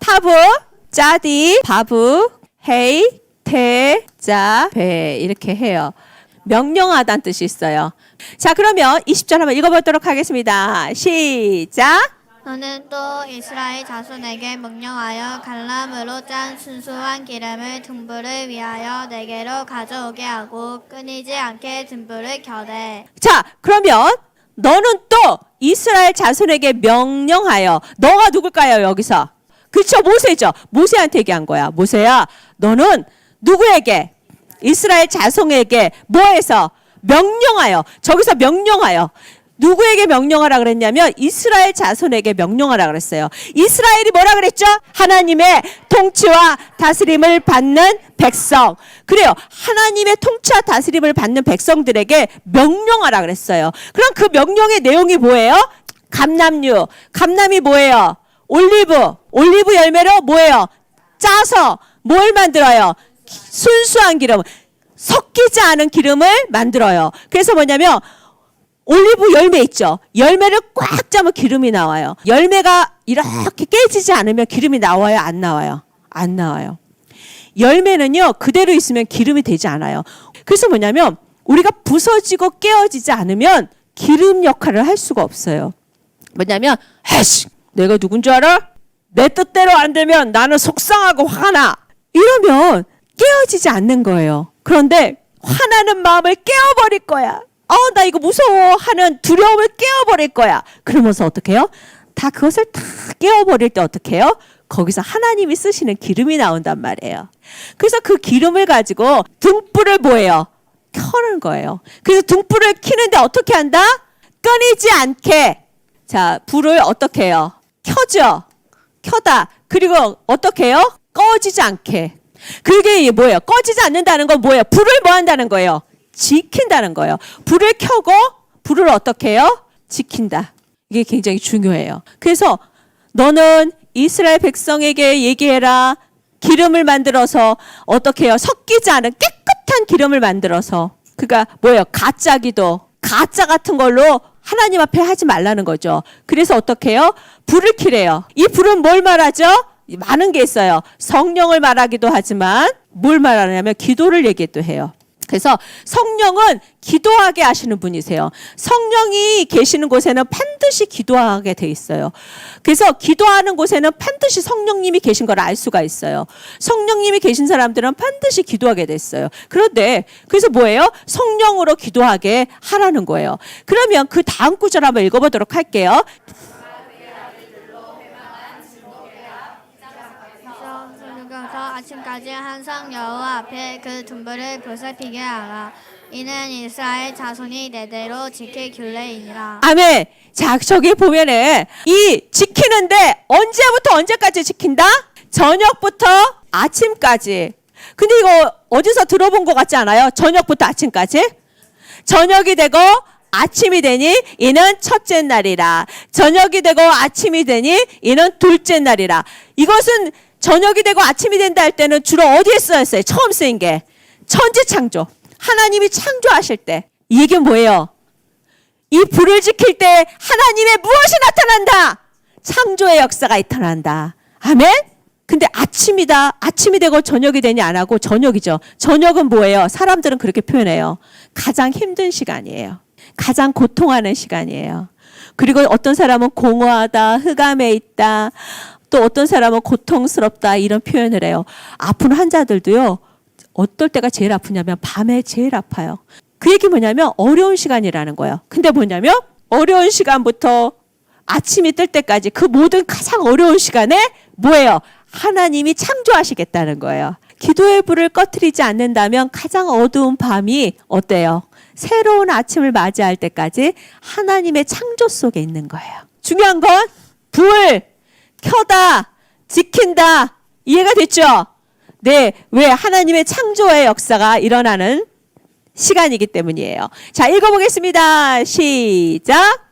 하브, 짜디, 바브, 헤이, 테, 자, 배 이렇게 해요. 명령하다는 뜻이 있어요. 자, 그러면 20절 한번 읽어보도록 하겠습니다. 시작. 너는 또 이스라엘 자손에게 명령하여 갈람으로 짠 순수한 기름을 등불을 위하여 내게로 가져오게 하고 끊이지 않게 등불을 켜되. 자, 그러면 너는 또 이스라엘 자손에게 명령하여. 너가 누굴까요, 여기서? 그쵸, 모세죠. 모세한테 얘기한 거야. 모세야, 너는 누구에게? 이스라엘 자손에게 뭐해서? 명령하여. 저기서 명령하여. 누구에게 명령하라 그랬냐면 이스라엘 자손에게 명령하라 그랬어요. 이스라엘이 뭐라 그랬죠? 하나님의 통치와 다스림을 받는 백성. 그래요. 하나님의 통치와 다스림을 받는 백성들에게 명령하라 그랬어요. 그럼 그 명령의 내용이 뭐예요? 감람류. 감람이 뭐예요? 올리브. 올리브 열매로 뭐예요? 짜서 뭘 만들어요? 순수한 기름. 섞이지 않은 기름을 만들어요. 그래서 뭐냐면 올리브 열매 있죠. 열매를 꽉 짜면 기름이 나와요. 열매가 이렇게 깨지지 않으면 기름이 나와요? 안 나와요? 안 나와요. 열매는요, 그대로 있으면 기름이 되지 않아요. 그래서 뭐냐면 우리가 부서지고 깨어지지 않으면 기름 역할을 할 수가 없어요. 뭐냐면 에이씨, 내가 누군지 알아? 내 뜻대로 안 되면 나는 속상하고 화가 나. 이러면 깨어지지 않는 거예요. 그런데 화나는 마음을 깨어버릴 거야. 나 이거 무서워 하는 두려움을 깨워버릴 거야. 그러면서 어떻게 해요? 다 그것을 다 깨워버릴 때 어떻게 해요? 거기서 하나님이 쓰시는 기름이 나온단 말이에요. 그래서 그 기름을 가지고 등불을 뭐예요? 켜는 거예요. 그래서 등불을 켜는데 어떻게 한다? 끊이지 않게. 자, 불을 어떻게 해요? 켜죠. 켜다. 그리고 어떻게 해요? 꺼지지 않게. 그게 뭐예요? 꺼지지 않는다는 건 뭐예요? 불을 뭐 한다는 거예요? 지킨다는 거예요. 불을 켜고 불을 어떻게 해요? 지킨다. 이게 굉장히 중요해요. 그래서 너는 이스라엘 백성에게 얘기해라. 기름을 만들어서 어떻게 해요? 섞이지 않은 깨끗한 기름을 만들어서. 그러니까 뭐예요? 가짜 기도. 가짜 같은 걸로 하나님 앞에 하지 말라는 거죠. 그래서 어떻게 해요? 불을 켜래요. 이 불은 뭘 말하죠? 많은 게 있어요. 성령을 말하기도 하지만 뭘 말하냐면 기도를 얘기도 해요. 그래서 성령은 기도하게 하시는 분이세요. 성령이 계시는 곳에는 반드시 기도하게 돼 있어요. 그래서 기도하는 곳에는 반드시 성령님이 계신 걸 알 수가 있어요. 성령님이 계신 사람들은 반드시 기도하게 됐어요. 그런데 그래서 뭐예요? 성령으로 기도하게 하라는 거예요. 그러면 그 다음 구절 한번 읽어보도록 할게요. 아침까지 항상 여호와 앞에 그 등불을 보살피게 하라. 이는 이스라엘 자손이 내대로 지킬 규례이니라. 아멘. 자, 저기 보면은 이 지키는데 언제부터 언제까지 지킨다? 저녁부터 아침까지. 근데 이거 어디서 들어본 것 같지 않아요? 저녁부터 아침까지? 저녁이 되고 아침이 되니 이는 첫째 날이라. 저녁이 되고 아침이 되니 이는 둘째 날이라. 이것은 저녁이 되고 아침이 된다 할 때는 주로 어디에 쓰였어요? 처음 쓰인 게 천지창조. 하나님이 창조하실 때. 이게 뭐예요? 이 불을 지킬 때 하나님의 무엇이 나타난다? 창조의 역사가 나타난다. 아멘? 근데 아침이다. 아침이 되고 저녁이 되니 안 하고 저녁이죠. 저녁은 뭐예요? 사람들은 그렇게 표현해요. 가장 힘든 시간이에요. 가장 고통하는 시간이에요. 그리고 어떤 사람은 공허하다, 흑암에 있다. 또 어떤 사람은 고통스럽다 이런 표현을 해요. 아픈 환자들도요. 어떨 때가 제일 아프냐면 밤에 제일 아파요. 그 얘기 뭐냐면 어려운 시간이라는 거예요. 근데 뭐냐면 어려운 시간부터 아침이 뜰 때까지 그 모든 가장 어려운 시간에 뭐예요? 하나님이 창조하시겠다는 거예요. 기도의 불을 꺼트리지 않는다면 가장 어두운 밤이 어때요? 새로운 아침을 맞이할 때까지 하나님의 창조 속에 있는 거예요. 중요한 건 불 켜다, 지킨다. 이해가 됐죠? 네, 왜? 하나님의 창조의 역사가 일어나는 시간이기 때문이에요. 자, 읽어보겠습니다. 시작.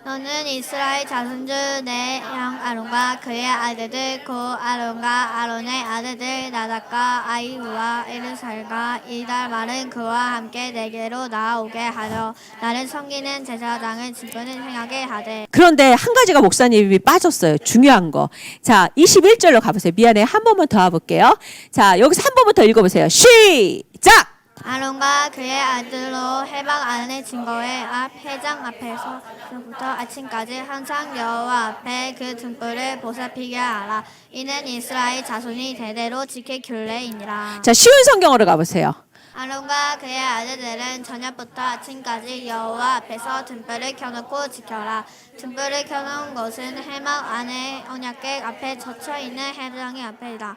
너는 이스라엘 자손 중 내 형 아론과 그의 아들들 곧 아론과 아론의 아들들 나답과 아이후와 엘르살과 이달말은 그와 함께 내게로 나아오게 하려 나를 섬기는 제사장을 지부는 행하게 하되. 그런데 한 가지가 목사님이 빠졌어요. 중요한 거. 자, 21절로 가보세요. 미안해. 한 번만 더 와볼게요. 자, 여기서 한 번만 더 읽어보세요. 시작! 아론과 그의 아들로 해방 안의 증거의 앞 회장 앞에서부터 아침까지 항상 여호와 앞에 그 등불을 보살피게 하라. 이는 이스라엘 자손이 대대로 지킬 규례이니라. 자, 쉬운 성경으로 가보세요. 아론과 그의 아들들은 저녁부터 아침까지 여호와 앞에서 등불을 켜놓고 지켜라. 등불을 켜놓은 곳은 해막 안에 언약궤 앞에 젖혀있는 회장의 앞이라.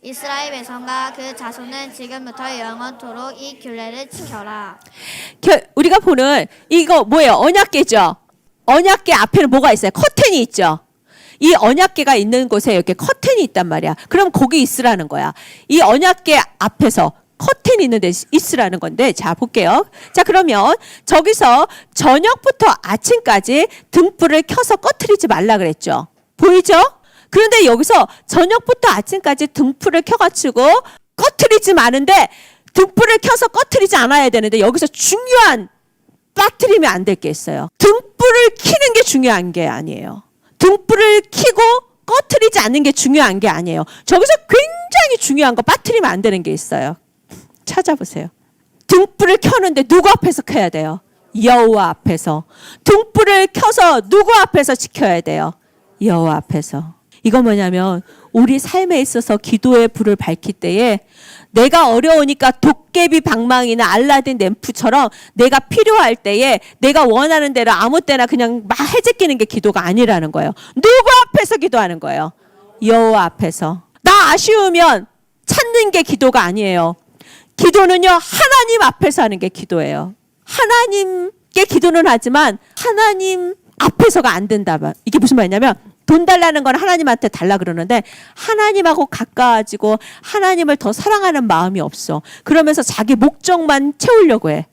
이스라엘 백성과 그 자손은 지금부터 영원토록 이 규례를 지켜라. 우리가 보는 이거 뭐예요? 언약궤죠. 언약궤 앞에는 뭐가 있어요? 커튼이 있죠. 이 언약궤가 있는 곳에 이렇게 커튼이 있단 말이야. 그럼 거기 있으라는 거야. 이 언약궤 앞에서 커튼이 있는 데 있으라는 건데, 자 볼게요. 자, 그러면 저기서 저녁부터 아침까지 등불을 켜서 꺼트리지 말라 그랬죠. 보이죠? 그런데 여기서 저녁부터 아침까지 등불을 켜가지고 꺼트리지 마는데, 등불을 켜서 꺼트리지 않아야 되는데 여기서 중요한 빠뜨리면 안 될 게 있어요. 등불을 켜는 게 중요한 게 아니에요. 등불을 켜고 꺼트리지 않는 게 중요한 게 아니에요. 저기서 굉장히 중요한 거 빠뜨리면 안 되는 게 있어요. 찾아보세요. 등불을 켜는데 누구 앞에서 켜야 돼요? 여호와 앞에서. 등불을 켜서 누구 앞에서 지켜야 돼요? 여호와 앞에서. 이건 뭐냐면 우리 삶에 있어서 기도의 불을 밝힐 때에 내가 어려우니까 도깨비 방망이나 알라딘 램프처럼 내가 필요할 때에 내가 원하는 대로 아무 때나 그냥 막 해제끼는 게 기도가 아니라는 거예요. 누구 앞에서 기도하는 거예요? 여호와 앞에서. 나 아쉬우면 찾는 게 기도가 아니에요. 기도는요, 하나님 앞에서 하는 게 기도예요. 하나님께 기도는 하지만 하나님 앞에서가 안 된다. 이게 무슨 말이냐면 돈 달라는 건 하나님한테 달라 그러는데 하나님하고 가까워지고 하나님을 더 사랑하는 마음이 없어. 그러면서 자기 목적만 채우려고 해.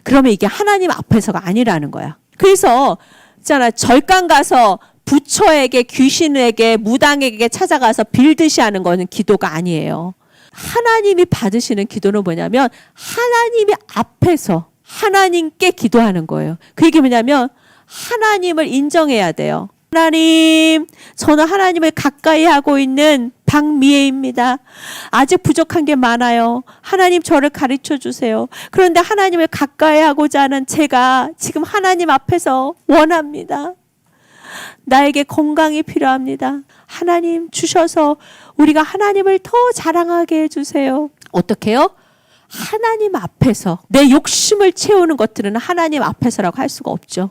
그러면 이게 하나님 앞에서가 아니라는 거야. 그래서 있잖아, 절간 가서 부처에게, 귀신에게, 무당에게 찾아가서 빌듯이 하는 거는 기도가 아니에요. 하나님이 받으시는 기도는 뭐냐면 하나님이 앞에서 하나님께 기도하는 거예요. 그게 뭐냐면 하나님을 인정해야 돼요. 하나님, 저는 하나님을 가까이 하고 있는 박미애입니다. 아직 부족한 게 많아요. 하나님 저를 가르쳐 주세요. 그런데 하나님을 가까이 하고자 하는 제가 지금 하나님 앞에서 원합니다. 나에게 건강이 필요합니다. 하나님 주셔서 우리가 하나님을 더 자랑하게 해주세요. 어떻게 해요? 하나님 앞에서. 내 욕심을 채우는 것들은 하나님 앞에서라고 할 수가 없죠.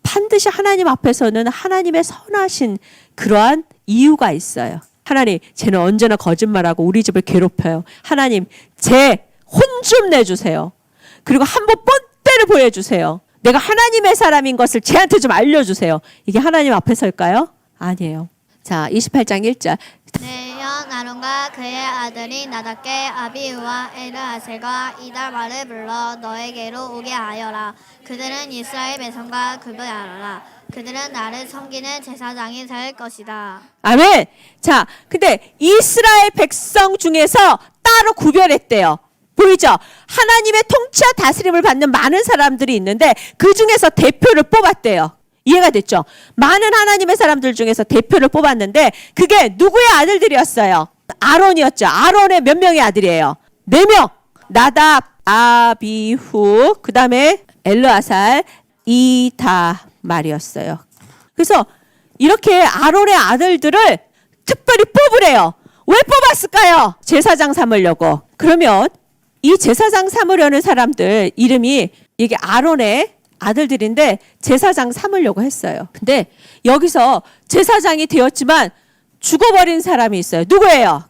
반드시 하나님 앞에서는 하나님의 선하신 그러한 이유가 있어요. 하나님, 쟤는 언제나 거짓말하고 우리 집을 괴롭혀요. 하나님, 쟤 혼 좀 내주세요. 그리고 한번 뻔때를 보여주세요. 내가 하나님의 사람인 것을 쟤한테 좀 알려주세요. 이게 하나님 앞에서일까요? 아니에요. 자, 28장 1절. 내 형 아론과 그의 아들이 나답게 아비우와 엘르아셀과 이달말을 불러 너에게로 오게 하여라. 그들은 이스라엘 백성과 구별하라. 그들은 나를 섬기는 제사장이 될 것이다. 아멘. 자, 근데 이스라엘 백성 중에서 따로 구별했대요. 보이죠? 하나님의 통치와 다스림을 받는 많은 사람들이 있는데 그 중에서 대표를 뽑았대요. 이해가 됐죠? 많은 하나님의 사람들 중에서 대표를 뽑았는데 그게 누구의 아들들이었어요? 아론이었죠. 아론의 몇 명의 아들이에요? 4명. 나답, 아비후, 그 다음에 엘르아살, 이다말이었어요. 그래서 이렇게 아론의 아들들을 특별히 뽑으래요. 왜 뽑았을까요? 제사장 삼으려고. 그러면 이 제사장 삼으려는 사람들 이름이 이게 아론의 아들들인데 제사장 삼으려고 했어요. 근데 여기서 제사장이 되었지만 죽어버린 사람이 있어요. 누구예요?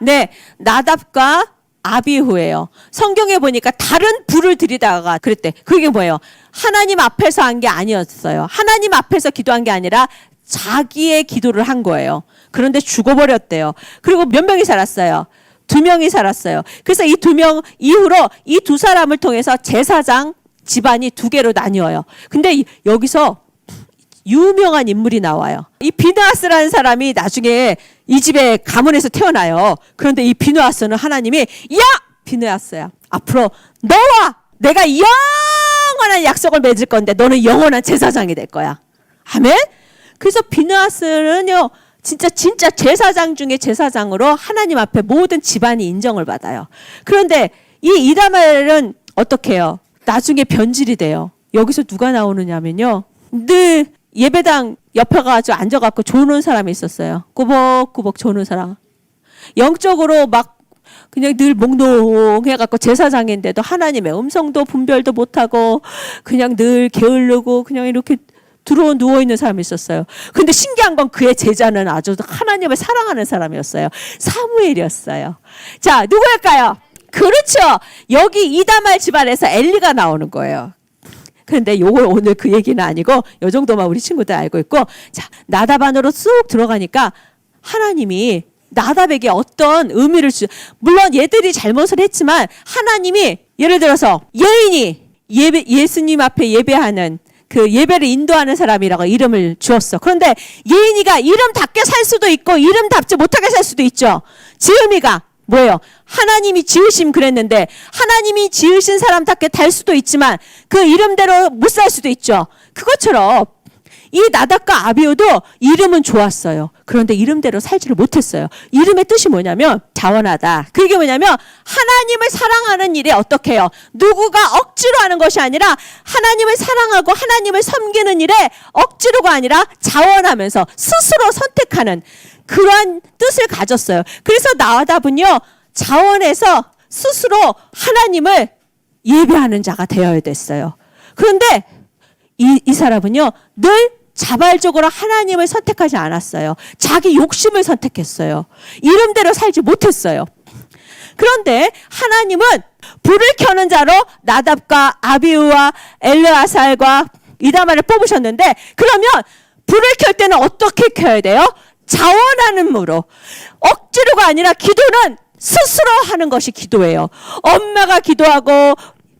네, 나답과 아비후예요. 성경에 보니까 다른 불을 들이다가 그랬대. 그게 뭐예요? 하나님 앞에서 한 게 아니었어요. 하나님 앞에서 기도한 게 아니라 자기의 기도를 한 거예요. 그런데 죽어버렸대요. 그리고 몇 명이 살았어요? 2명이 살았어요. 그래서 이 2명 이후로 이 2사람을 통해서 제사장 집안이 2개로 나뉘어요. 근데 여기서 유명한 인물이 나와요. 이 비느하스라는 사람이 나중에 이 집에 가문에서 태어나요. 그런데 이 비느하스는 하나님이 야! 비느하스야. 앞으로 너와 내가 영원한 약속을 맺을 건데 너는 영원한 제사장이 될 거야. 아멘? 그래서 비느하스는요. 진짜 제사장 중에 제사장으로 하나님 앞에 모든 집안이 인정을 받아요. 그런데 이 이다말은 어떻게 해요? 나중에 변질이 돼요. 여기서 누가 나오느냐면요. 늘 예배당 옆에 가서 앉아갖고 조는 사람이 있었어요. 꾸벅꾸벅 조는 사람. 영적으로 막 그냥 늘 몽롱해갖고 제사장인데도 하나님의 음성도 분별도 못하고 그냥 늘 게으르고 그냥 이렇게 누워있는 사람이 있었어요. 근데 신기한 건 그의 제자는 아주 하나님을 사랑하는 사람이었어요. 사무엘이었어요. 자, 누구일까요? 그렇죠. 여기 이다말 집안에서 엘리가 나오는 거예요. 그런데 요걸 오늘 그 얘기는 아니고 요 정도만 우리 친구들 알고 있고, 자, 나답 안으로 쑥 들어가니까 하나님이 나답에게 어떤 의미를 물론 얘들이 잘못을 했지만 하나님이 예를 들어서 예인이 예수님 앞에 예배하는 그 예배를 인도하는 사람이라고 이름을 주었어. 그런데 예인이가 이름답게 살 수도 있고 이름답지 못하게 살 수도 있죠. 지음이가 뭐예요? 하나님이 지으심 그랬는데 하나님이 지으신 사람답게 달 수도 있지만 그 이름대로 못 살 수도 있죠. 그것처럼 이 나답과 아비후도 이름은 좋았어요. 그런데 이름대로 살지를 못했어요. 이름의 뜻이 뭐냐면 자원하다. 그게 뭐냐면 하나님을 사랑하는 일에 어떻게 해요? 누구가 억지로 하는 것이 아니라 하나님을 사랑하고 하나님을 섬기는 일에 억지로가 아니라 자원하면서 스스로 선택하는 그러한 뜻을 가졌어요. 그래서 나답은요, 자원해서 스스로 하나님을 예배하는 자가 되어야 됐어요. 그런데 이 사람은요, 늘 자발적으로 하나님을 선택하지 않았어요. 자기 욕심을 선택했어요. 이름대로 살지 못했어요. 그런데 하나님은 불을 켜는 자로 나답과 아비후와 엘르아살과 이다말을 뽑으셨는데, 그러면 불을 켤 때는 어떻게 켜야 돼요? 자원하는으로. 억지로가 아니라 기도는 스스로 하는 것이 기도예요. 엄마가 기도하고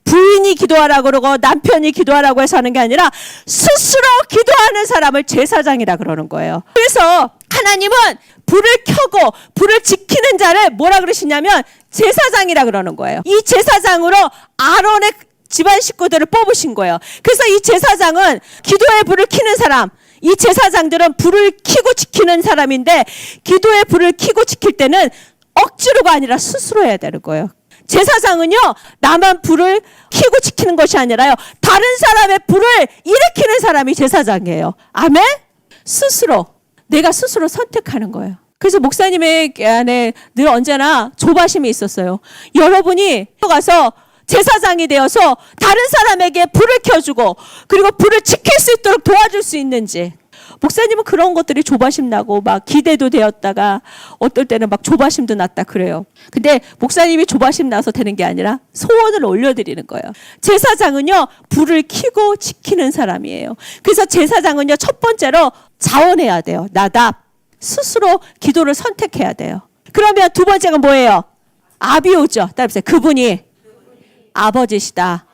부인이 기도하라고 그러고 남편이 기도하라고 해서 하는 게 아니라 스스로 기도하는 사람을 제사장이라 그러는 거예요. 그래서 하나님은 불을 켜고 불을 지키는 자를 뭐라 그러시냐면 제사장이라 그러는 거예요. 이 제사장으로 아론의 집안 식구들을 뽑으신 거예요. 그래서 이 제사장은 기도의 불을 켜는 사람, 이 제사장들은 불을 켜고 지키는 사람인데 기도의 불을 켜고 지킬 때는 억지로가 아니라 스스로 해야 되는 거예요. 제사장은요, 나만 불을 켜고 지키는 것이 아니라요, 다른 사람의 불을 일으키는 사람이 제사장이에요. 아멘? 스스로, 내가 스스로 선택하는 거예요. 그래서 목사님의 안에 늘 언제나 조바심이 있었어요. 여러분이 가서 제사장이 되어서 다른 사람에게 불을 켜주고 그리고 불을 지킬 수 있도록 도와줄 수 있는지. 목사님은 그런 것들이 조바심 나고 막 기대도 되었다가 어떨 때는 막 조바심도 났다 그래요. 근데 목사님이 조바심 나서 되는 게 아니라 소원을 올려드리는 거예요. 제사장은요, 불을 켜고 지키는 사람이에요. 그래서 제사장은요, 첫 번째로 자원해야 돼요. 나답 스스로 기도를 선택해야 돼요. 그러면 두 번째가 뭐예요? 아비후죠. 따라해보세요. 그분이 아버지시다.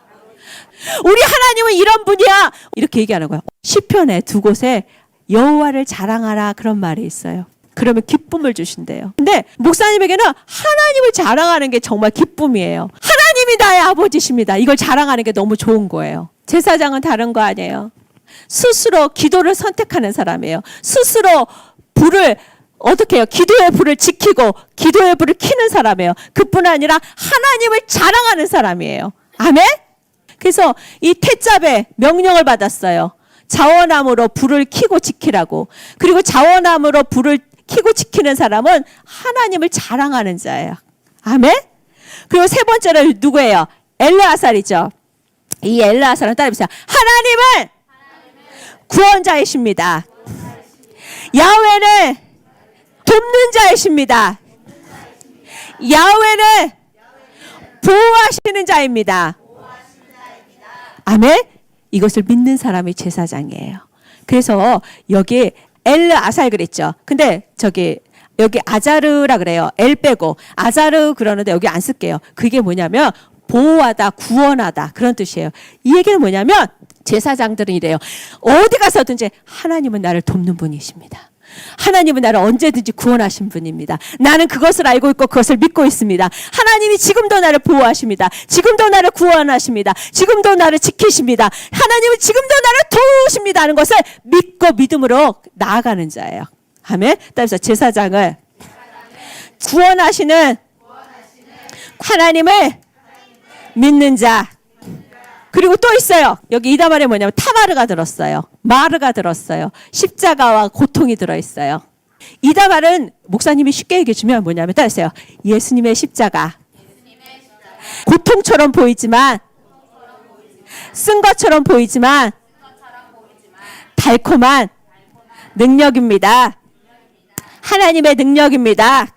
우리 하나님은 이런 분이야. 이렇게 얘기하는 거예요. 시편에 두 곳에 여호와를 자랑하라 그런 말이 있어요. 그러면 기쁨을 주신대요. 근데 목사님에게는 하나님을 자랑하는 게 정말 기쁨이에요. 하나님이 나의 아버지십니다. 이걸 자랑하는 게 너무 좋은 거예요. 제사장은 다른 거 아니에요. 스스로 기도를 선택하는 사람이에요. 스스로 불을 어떻게 해요? 기도의 불을 지키고 기도의 불을 켜는 사람이에요. 그뿐 아니라 하나님을 자랑하는 사람이에요. 아멘? 그래서 이 태잡에 명령을 받았어요. 자원함으로 불을 켜고 지키라고. 그리고 자원함으로 불을 켜고 지키는 사람은 하나님을 자랑하는 자예요. 아멘? 그리고 세 번째로 누구예요? 엘르아살이죠. 이 엘르아살은 따라해보세요. 하나님은 구원자이십니다. 야훼는 돕는 자이십니다. 야훼는 보호하시는 자입니다. 아멘? 이것을 믿는 사람이 제사장이에요. 그래서 여기 엘르아살 그랬죠. 근데 여기 아자르라 그래요. 엘 빼고 아자르 그러는데 여기 안 쓸게요. 그게 뭐냐면 보호하다, 구원하다 그런 뜻이에요. 이 얘기는 뭐냐면 제사장들은 이래요. 어디 가서든지 하나님은 나를 돕는 분이십니다. 하나님은 나를 언제든지 구원하신 분입니다. 나는 그것을 알고 있고 그것을 믿고 있습니다. 하나님이 지금도 나를 보호하십니다. 지금도 나를 구원하십니다. 지금도 나를 지키십니다. 하나님은 지금도 나를 도우십니다 하는 것을 믿고 믿음으로 나아가는 자예요. 아멘. 따라서 제사장을 구원하시는 하나님을 믿는 자. 그리고 또 있어요. 여기 이다말에 뭐냐면 타마르가 들었어요. 마르가 들었어요. 십자가와 고통이 들어있어요. 이다말은 목사님이 쉽게 얘기해 주면 뭐냐면 따르세요. 예수님의 십자가. 고통처럼 보이지만 쓴 것처럼 보이지만 달콤한 능력입니다. 하나님의 능력입니다.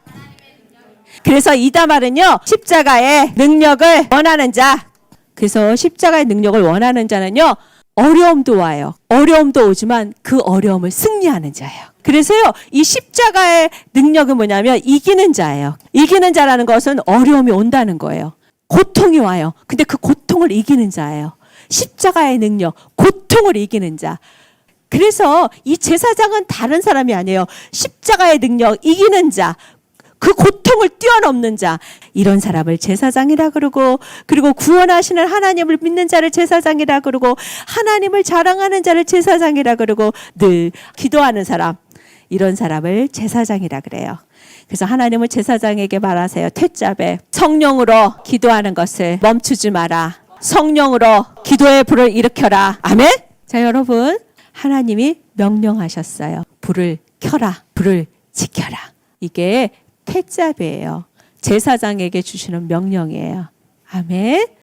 그래서 이다말은요, 십자가의 능력을 원하는 자. 그래서 십자가의 능력을 원하는 자는요, 어려움도 와요. 어려움도 오지만 그 어려움을 승리하는 자예요. 그래서요, 이 십자가의 능력은 뭐냐면 이기는 자예요. 이기는 자라는 것은 어려움이 온다는 거예요. 고통이 와요. 근데 그 고통을 이기는 자예요. 십자가의 능력, 고통을 이기는 자. 그래서 이 제사장은 다른 사람이 아니에요. 십자가의 능력, 이기는 자. 그 고통을 뛰어넘는 자, 이런 사람을 제사장이라 그러고, 그리고 구원하시는 하나님을 믿는 자를 제사장이라 그러고, 하나님을 자랑하는 자를 제사장이라 그러고, 늘 기도하는 사람, 이런 사람을 제사장이라 그래요. 그래서 하나님은 제사장에게 말하세요. 퇴짜배, 성령으로 기도하는 것을 멈추지 마라. 성령으로 기도의 불을 일으켜라. 아멘? 자, 여러분, 하나님이 명령하셨어요. 불을 켜라. 불을 지켜라. 이게 퇴짜배예요. 제사장에게 주시는 명령이에요. 아멘.